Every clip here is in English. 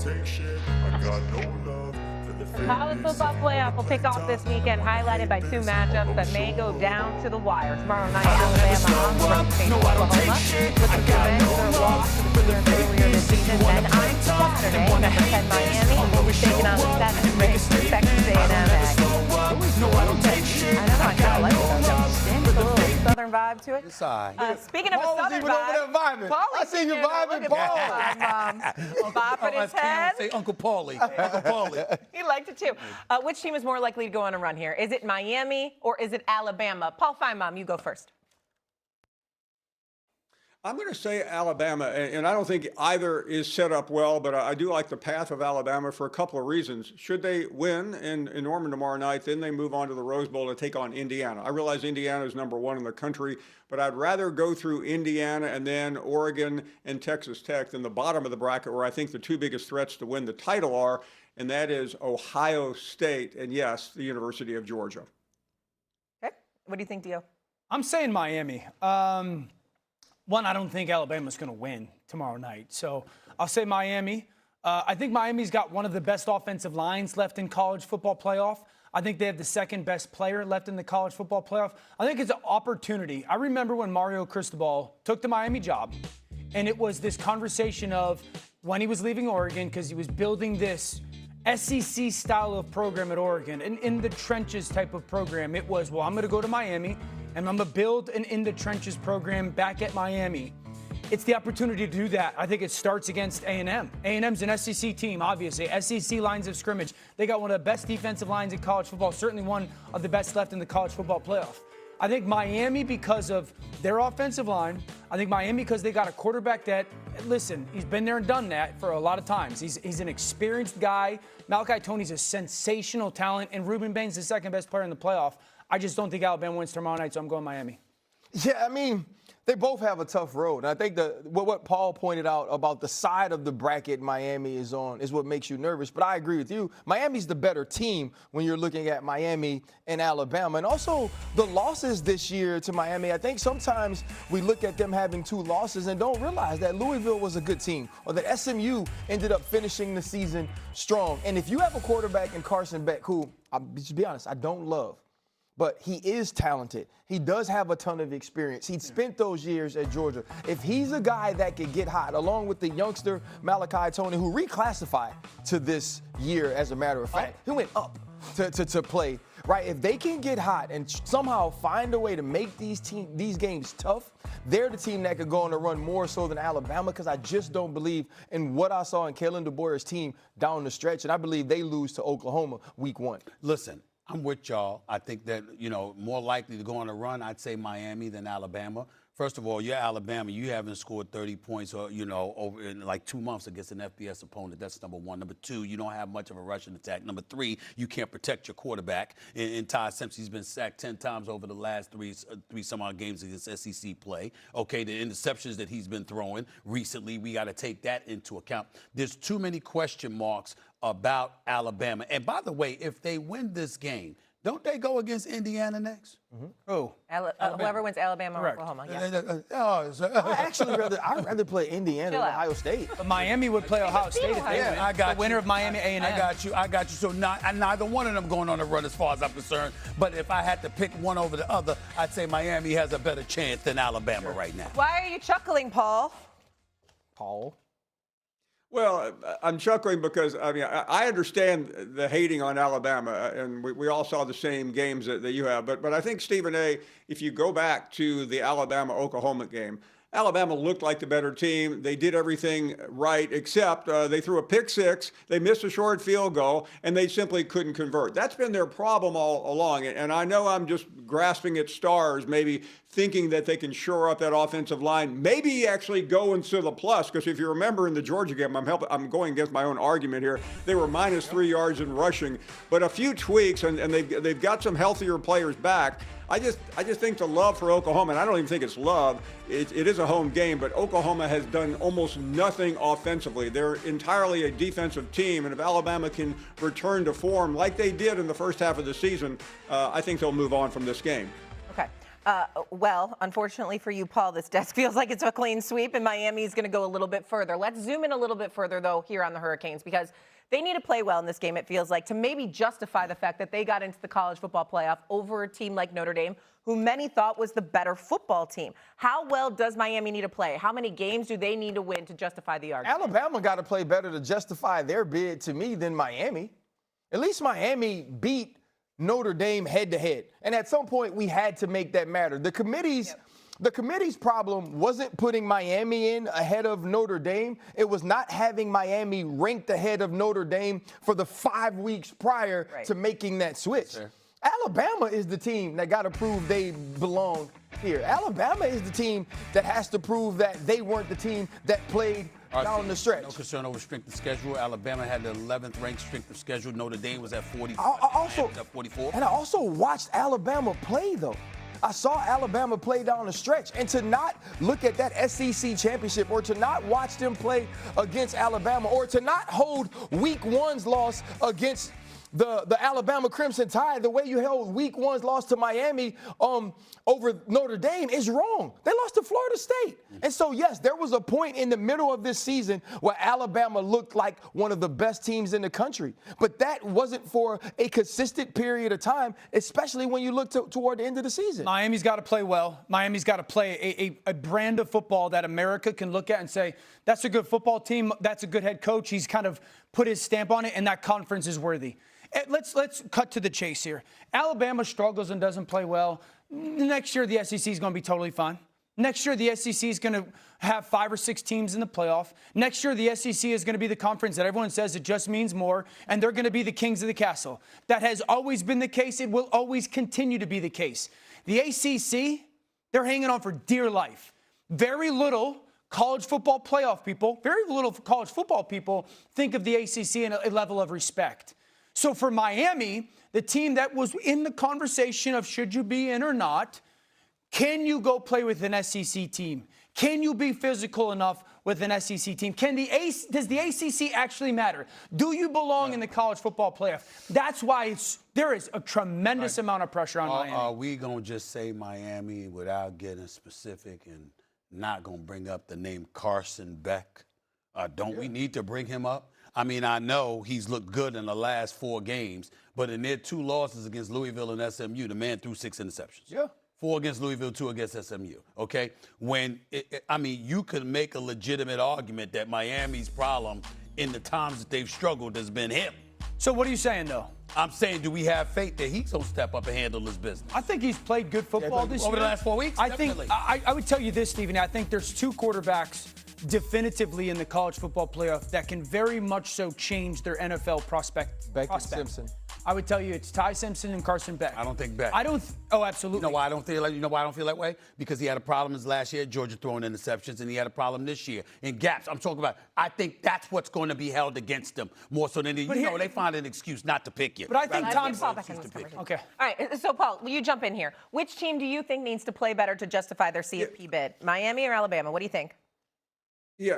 The college football playoff will kick off this weekend, highlighted by two matchups that may go down to the wire. Tomorrow night, Alabama on the road facing Oklahoma, looking to avenge their loss to the Sooners earlier this season. Then on Saturday, number 10 Miami will be taking on the 7th-ranked Texas A&M Aggies. I don't know, I kind of like it though. There's a little southern vibe to it. Speaking of a southern vibe, I seen you vibing, Paul. Bopping his head. Say Uncle Paulie. Uncle Paulie. He liked it too. Which team is more likely to go on a run here? Is it Miami or is it Alabama? Paul Feinbaum, you go first. I'm going to say Alabama, and I don't think either is set up well, but I do like the path of Alabama for a couple of reasons. Should they win in Norman tomorrow night, then they move on to the Rose Bowl to take on Indiana. I realize Indiana is #1 in the country, but I'd rather go through Indiana and then Oregon and Texas Tech than the bottom of the bracket, where I think the two biggest threats to win the title are, and that is Ohio State and, yes, the University of Georgia. Okay. What do you think, Dio? I'm saying Miami. One, I don't think Alabama's going to win tomorrow night. So I'll say Miami. I think Miami's got one of the best offensive lines left in college football playoff. I think they have the second best player left in the college football playoff. I think it's an opportunity. I remember when Mario Cristobal took the Miami job, and it was this conversation of when he was leaving Oregon because he was building this SEC style of program at Oregon, and in the trenches type of program. It was, well, I'm going to go to Miami, and I'm going to build an in the trenches program back at Miami. It's the opportunity to do that. I think it starts against A&M. A&M's an SEC team, obviously. SEC lines of scrimmage. They got one of the best defensive lines in college football, certainly one of the best left in the college football playoff. I think Miami because of their offensive line. I think Miami because they got a quarterback that, listen, he's been there and done that for a lot of times. He's an experienced guy. Malachi Toney's a sensational talent, and Ruben Bain's the second best player in the playoff. I just don't think Alabama wins tomorrow night, so I'm going Miami. Yeah, I mean, they both have a tough road. And I think what Paul pointed out about the side of the bracket Miami is on is what makes you nervous. But I agree with you. Miami's the better team when you're looking at Miami and Alabama. And also the losses this year to Miami, I think sometimes we look at them having 2 losses and don't realize that Louisville was a good team or that SMU ended up finishing the season strong. And if you have a quarterback in Carson Beck, who, to be honest, I don't love, but he is talented. He does have a ton of experience. He spent those years at Georgia. If he's a guy that could get hot, along with the youngster Malachi Toney, who reclassified to this year, as a matter of fact, he went up to play, right? If they can get hot and somehow find a way to make these games tough, they're the team that could go on a run more so than Alabama, because I just don't believe in what I saw in Kalen DeBoer's team down the stretch, and I believe they lose to Oklahoma week 1. Listen, I'm with y'all. I think that, more likely to go on a run, I'd say Miami than Alabama. First of all, you're Alabama. You haven't scored 30 points, over in like 2 months against an FBS opponent. That's number one. Number two, you don't have much of a rushing attack. Number three, you can't protect your quarterback. In Ty Simpson, he's been sacked 10 times over the last three some odd games against SEC play. Okay, the interceptions that he's been throwing recently, we got to take that into account. There's too many question marks about Alabama. And by the way, if they win this game, don't they go against Indiana next? Mm-hmm. Oh, whoever wins Alabama or Oklahoma. Yeah. I'd rather play Indiana than Ohio State. But Miami would play Ohio State if they win. I got the winner of Miami A&M. I got you. So neither one of them going on a run as far as I'm concerned. But if I had to pick one over the other, I'd say Miami has a better chance than Alabama right now. Why are you chuckling, Paul? Paul? Well, I'm chuckling because, I understand the hating on Alabama, and we all saw the same games that you have. But I think, Stephen A., if you go back to the Alabama-Oklahoma game, Alabama looked like the better team. They did everything right, except they threw a pick six, they missed a short field goal, and they simply couldn't convert. That's been their problem all along. And I know I'm just grasping at stars, maybe thinking that they can shore up that offensive line, maybe actually go into the plus, because if you remember in the Georgia game, I'm going against my own argument here, they were minus 3 yards in rushing, but a few tweaks, and they've got some healthier players back. I just think the love for Oklahoma, and I don't even think it's love, it is a home game, but Oklahoma has done almost nothing offensively. They're entirely a defensive team, and if Alabama can return to form like they did in the first half of the season, I think they'll move on from this game. Okay. Well, unfortunately for you, Paul, this desk feels like it's a clean sweep, and Miami's going to go a little bit further. Let's zoom in a little bit further, though, here on the Hurricanes, because they need to play well in this game, it feels like, to maybe justify the fact that they got into the college football playoff over a team like Notre Dame, who many thought was the better football team. How well does Miami need to play? How many games do they need to win to justify the argument? Alabama got to play better to justify their bid to me than Miami. At least Miami beat Notre Dame head-to-head. And at some point, we had to make that matter. The committee's problem wasn't putting Miami in ahead of Notre Dame. It was not having Miami ranked ahead of Notre Dame for the 5 weeks prior to making that switch. Sure. Alabama is the team that got to prove they belong here. Alabama is the team that has to prove that they weren't the team that played down the stretch. No concern over strength of schedule. Alabama had the 11th ranked strength of schedule. Notre Dame was at 40. Also, was at 44. And I also watched Alabama play, though. I saw Alabama play down the stretch. And to not look at that SEC championship or to not watch them play against Alabama or to not hold week one's loss against the Alabama Crimson Tide, the way you held week one's loss to Miami over Notre Dame is wrong. They lost to Florida State. And so, yes, there was a point in the middle of this season where Alabama looked like one of the best teams in the country. But that wasn't for a consistent period of time, especially when you look toward the end of the season. Miami's got to play well. Miami's got to play a brand of football that America can look at and say, that's a good football team. That's a good head coach. He's kind of put his stamp on it, and that conference is worthy. Let's cut to the chase here. Alabama struggles and doesn't play well. Next year, the SEC is going to be totally fine. Next year, the SEC is going to have 5 or 6 teams in the playoff. Next year, the SEC is going to be the conference that everyone says it just means more, and they're going to be the kings of the castle. That has always been the case. It will always continue to be the case. The ACC, they're hanging on for dear life. Very little college football playoff people, very little college football people think of the ACC in a level of respect. So for Miami, the team that was in the conversation of should you be in or not, can you go play with an SEC team? Can you be physical enough with an SEC team? Does the ACC actually matter? Do you belong in the college football playoff? That's why there is a tremendous amount of pressure on Miami. Are we going to just say Miami without getting specific and not going to bring up the name Carson Beck? Don't we need to bring him up? I mean, I know he's looked good in the last 4 games, but in their 2 losses against Louisville and SMU, the man threw 6 interceptions. Yeah. 4 against Louisville, 2 against SMU, okay? You could make a legitimate argument that Miami's problem in the times that they've struggled has been him. So what are you saying, though? I'm saying, do we have faith that he's going to step up and handle his business? I think he's played good football this year. Over the last 4 weeks? Definitely. I would tell you this, Stephen. I think there's 2 quarterbacks definitively in the college football playoff that can very much so change their NFL prospect. Beck and Simpson. I would tell you it's Ty Simpson and Carson Beck. I don't think Beck. Oh, absolutely. You know why I don't feel that way? Because he had a problem his last year at Georgia throwing interceptions, and he had a problem this year in gaps. I'm talking about. I think that's what's going to be held against them more so than they find an excuse not to pick you. But I think Tom's Okay. All right. So Paul, will you jump in here? Which team do you think needs to play better to justify their CFP bid? Miami or Alabama? What do you think? Yeah.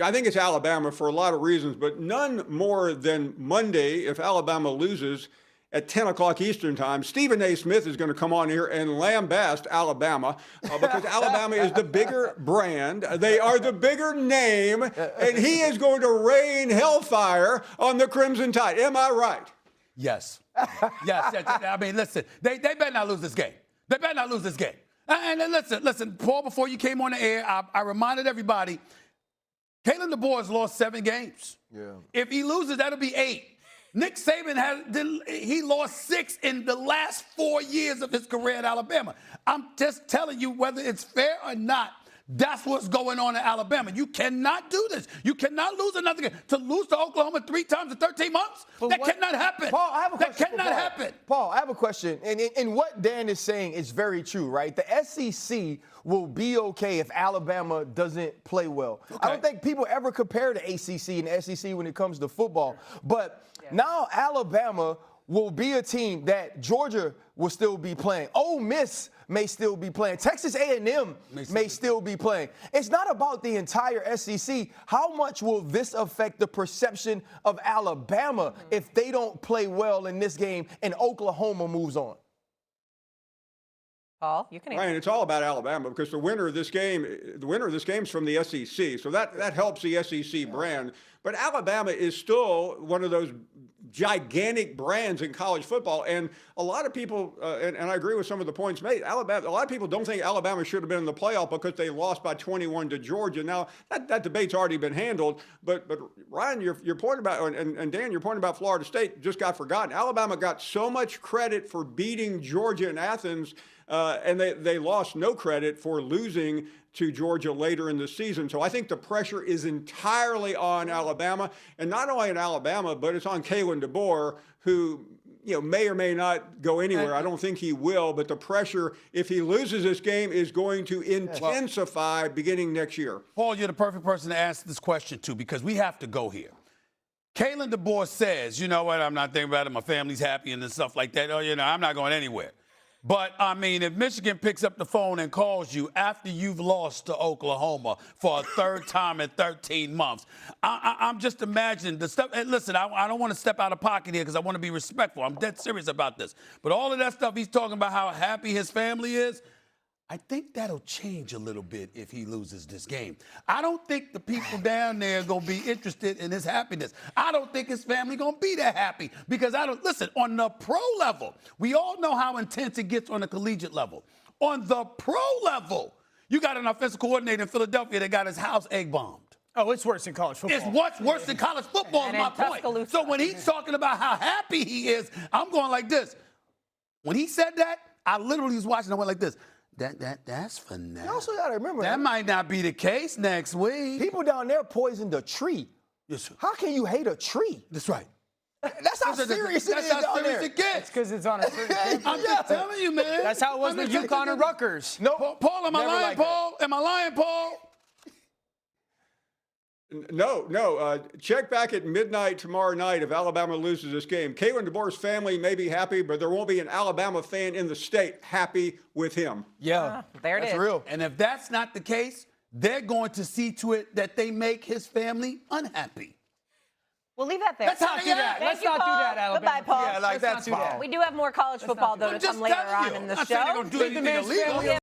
I think it's Alabama for a lot of reasons, but none more than Monday, if Alabama loses at 10 o'clock Eastern time, Stephen A. Smith is going to come on here and lambast Alabama because Alabama is the bigger brand. They are the bigger name, and he is going to rain hellfire on the Crimson Tide. Am I right? Yes. Yes. I mean, listen, they better not lose this game. They better not lose this game. And then listen, Paul, before you came on the air, I reminded everybody, Kalen DeBoer has lost 7 games. Yeah. If he loses, that'll be 8. Nick Saban he lost 6 in the last 4 years of his career at Alabama. I'm just telling you, whether it's fair or not, that's what's going on in Alabama. You cannot do this. You cannot lose another game. To lose to Oklahoma 3 times in 13 months? Cannot happen. Paul, I have a question. That cannot happen. Paul, I have a question. And what Dan is saying is very true, right? The SEC will be okay if Alabama doesn't play well. Okay. I don't think people ever compare the ACC and the SEC when it comes to football. But now Alabama will be a team that Georgia will still be playing. Ole Miss may still be playing. Texas A&M may still be playing. It's not about the entire SEC. How much will this affect the perception of Alabama if they don't play well in this game and Oklahoma moves on? Paul, you can answer. Ryan, it's all about Alabama because the winner of this game is from the SEC. So that helps the SEC brand. But Alabama is still one of those gigantic brands in college football. And a lot of people, and I agree with some of the points made, a lot of people don't think Alabama should have been in the playoff because they lost by 21 to Georgia. Now, that debate's already been handled. But Ryan, your point about, and Dan, your point about Florida State just got forgotten. Alabama got so much credit for beating Georgia in Athens, and they lost no credit for losing to Georgia later in the season. So I think the pressure is entirely on Alabama, and not only on Alabama, but it's on Kalen DeBoer, who may or may not go anywhere. I don't think he will, but the pressure, if he loses this game, is going to intensify beginning next year. Paul, you're the perfect person to ask this question to because we have to go here. Kalen DeBoer says, you know what, I'm not thinking about it. My family's happy and stuff like that. Oh, I'm not going anywhere. But, I mean, if Michigan picks up the phone and calls you after you've lost to Oklahoma for a third time in 13 months, I'm just imagining the stuff. And listen, I don't want to step out of pocket here because I want to be respectful. I'm dead serious about this. But all of that stuff he's talking about how happy his family is, I think that'll change a little bit if he loses this game. I don't think the people down there are going to be interested in his happiness. I don't think his family going to be that happy because listen, on the pro level, we all know how intense it gets on the collegiate level. On the pro level, you got an offensive coordinator in Philadelphia that got his house egg bombed. Oh, it's worse than college football. It's what's worse than college football is my point. So when he's talking about how happy he is, I'm going like this. When he said that, I literally was watching, I went like this. That's for now. You also got to remember that might not be the case next week. People down there poisoned a tree. Yes, sir. How can you hate a tree? That's right. That's how serious it is down there. That's how serious it gets. It's because it's on a certain I'm just telling you, man. That's how it was with UConn and Rutgers. No, Paul, am I lying, like Paul? Am I lying, Paul? No. Check back at midnight tomorrow night if Alabama loses this game. Kalen DeBoer's family may be happy, but there won't be an Alabama fan in the state happy with him. Yeah, there it that's is. real. And if that's not the case, they're going to see to it that they make his family unhappy. We'll leave that there. Let's not do that. Thank Let's you, not do Paul. that, Alabama. Goodbye, Paul. Yeah, like Let's not that's do that. fine. We do have more college football, though, to I'm just come later telling on you. in the I'm not saying they're show. gonna do anything illegal.